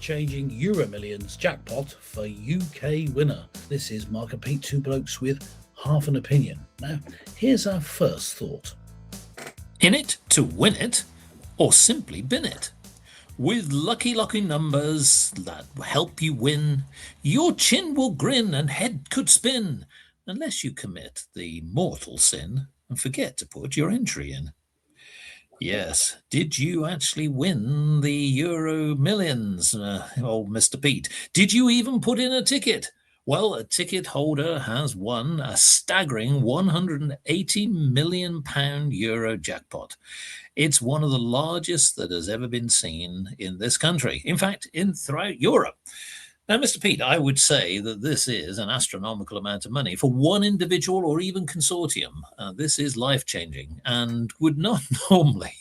life-changing Euromillions Jackpot for UK winner. This is Mark and Pete, two blokes with half an opinion. Now, here's our first thought. In it to win it, or simply bin it. With lucky numbers that help you win, your chin will grin and head could spin, unless you commit the mortal sin and forget to put your entry in. Yes, did you actually win the Euromillions, old Mr. Pete? Did you even put in a ticket? Well, a ticket holder has won a staggering £180 million Euro jackpot. It's one of the largest that has ever been seen in this country. In fact, throughout Europe. Now, Mr. Pete, I would say that this is an astronomical amount of money for one individual or even consortium. This is life-changing and would not normally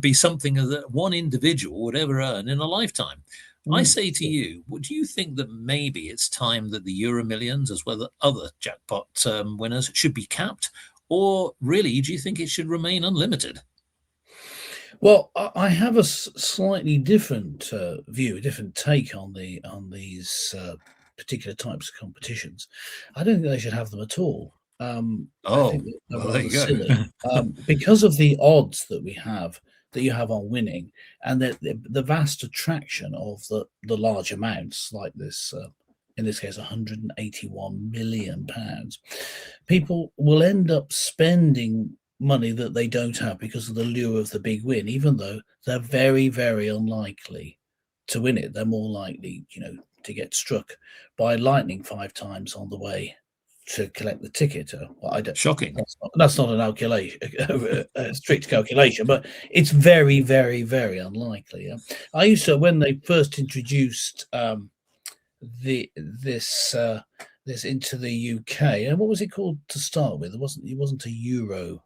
be something that one individual would ever earn in a lifetime. I say to you, do you think that maybe it's time that the Euromillions, as well as other jackpot winners, should be capped? Or really, do you think it should remain unlimited? Well, I have a slightly different view, a different take on these particular types of competitions. I don't think they should have them at all. I think well, there you go. Because of the odds that you have on winning, and the vast attraction of the large amounts like this. In this case, £181 million. People will end up spending money that they don't have because of the lure of the big win, even though they're very, very unlikely to win it. They're more likely, to get struck by lightning 5 times on the way to collect the ticket. Shocking. That's not a strict calculation, but it's very, very, very unlikely. I used to, when they first introduced this into the UK, and what was it called to start with? It wasn't a Euro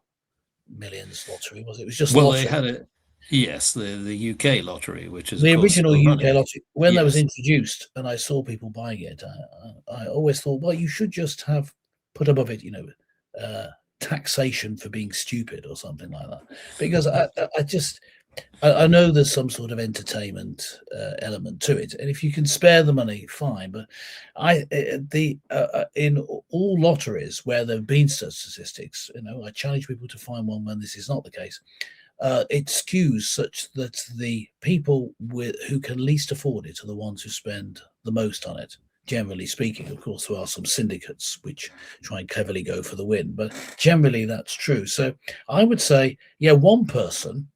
Millions lottery, was it? It was just lottery. They had it. Yes, the UK lottery, which is the original UK lottery. When that was introduced, and I saw people buying it, I always thought, well, you should just have put above it, taxation for being stupid or something like that, because I know there's some sort of entertainment element to it, and if you can spare the money, fine. But in all lotteries where there have been such statistics, I challenge people to find one when this is not the case. It skews such that the people who can least afford it are the ones who spend the most on it. Generally speaking, of course, there are some syndicates which try and cleverly go for the win, but generally that's true. So I would say, one person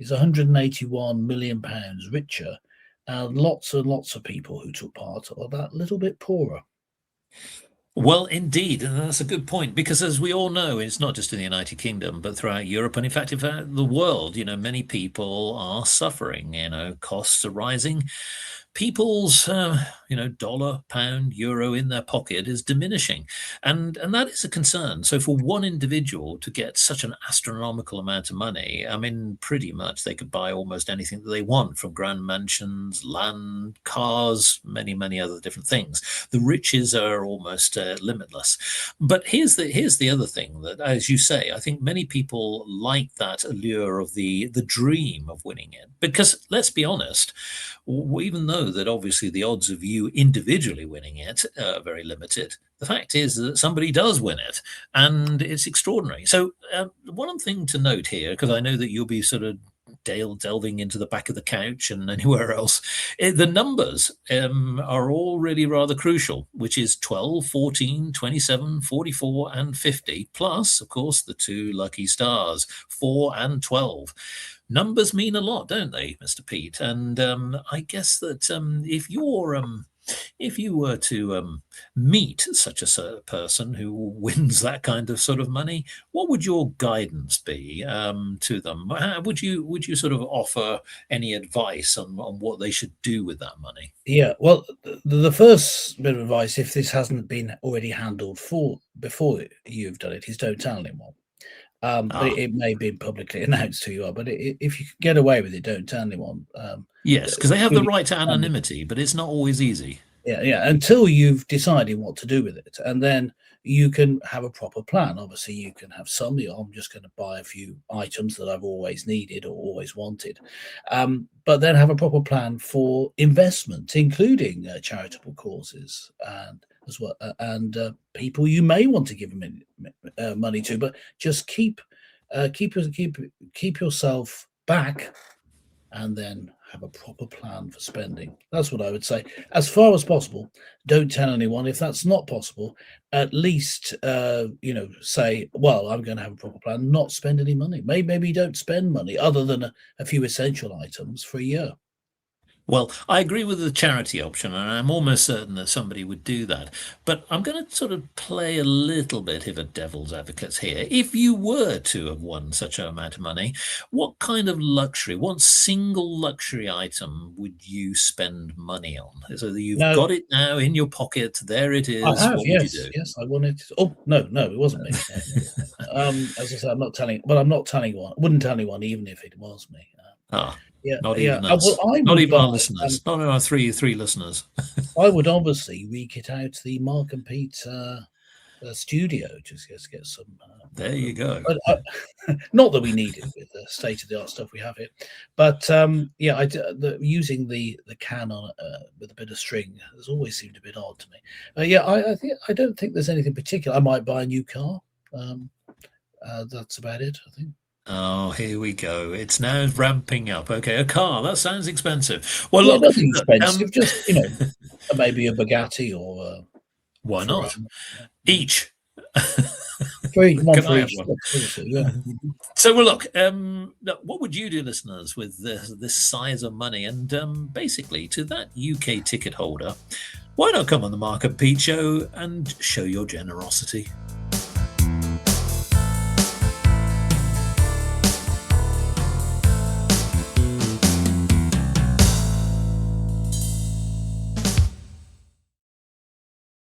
is £181 million richer, and lots of people who took part are that little bit poorer. Well, indeed, and that's a good point, because as we all know, it's not just in the United Kingdom, but throughout Europe, and in fact, the world, many people are suffering, costs are rising. People's, dollar, pound, euro in their pocket is diminishing. And that is a concern. So for one individual to get such an astronomical amount of money, I mean, pretty much they could buy almost anything that they want, from grand mansions, land, cars, many, many other different things. The riches are almost limitless. But here's the other thing that, as you say, I think many people like that allure of the dream of winning it. Because let's be honest, even though that obviously the odds of you individually winning it are very limited, the fact is that somebody does win it, and it's extraordinary. So one thing to note here, because I know that you'll be sort of delving into the back of the couch and anywhere else, the numbers are all really rather crucial, which is 12, 14, 27, 44 and 50, plus, of course, the 2 lucky stars, 4 and 12. Numbers mean a lot, don't they, Mr. Pete? And I guess that if you were to meet such a person who wins that kind of sort of money, what would your guidance be to them? Would you sort of offer any advice on what they should do with that money? Yeah, well, the first bit of advice, if this hasn't been already handled before you've done it, is don't tell anyone. But it may be publicly announced who you are, but if you can get away with it, don't tell anyone. Yes, because they have the right to anonymity, but it's not always easy. Yeah, until you've decided what to do with it, and then you can have a proper plan. Obviously, you can have some. I'm just going to buy a few items that I've always needed or always wanted, but then have a proper plan for investment, including charitable causes and as well, and people you may want to give money to. But just keep yourself back, and then have a proper plan for spending. That's what I would say. As far as possible, don't tell anyone. If that's not possible, at least say, well, I'm going to have a proper plan, not spend any money. Maybe don't spend money other than a few essential items for a year. Well, I agree with the charity option, and I'm almost certain that somebody would do that. But I'm going to sort of play a little bit of a devil's advocate here. If you were to have won such an amount of money, what kind of luxury, what single luxury item would you spend money on? So that you've No, got it now in your pocket, there it I is. have. What would you Yes, do? yes, I wanted. Oh no, it wasn't me. As I said, I'm not telling. But I'm not telling one. Wouldn't tell anyone, even if it was me. Ah, Yeah, not yeah. even us. I Not would even buy. our listeners. Not our three listeners. I would obviously rekit out the Mark and Pete studio, just get some. There you go. Not that we need it with the state of the art stuff we have here, but yeah, using the can on with a bit of string has always seemed a bit odd to me. Yeah, I don't think there's anything particular. I might buy a new car. That's about it, I think. Oh, here we go. It's now ramping up. Okay, a car. That sounds expensive. Well, Yeah, look, nothing expensive. Just maybe a Bugatti or why not? Ferrari. Each. One Can for I have each. one? Yeah. So, well, look, what would you do, listeners, with this size of money? And basically, to that UK ticket holder, why not come on the Mark and Pete show and show your generosity?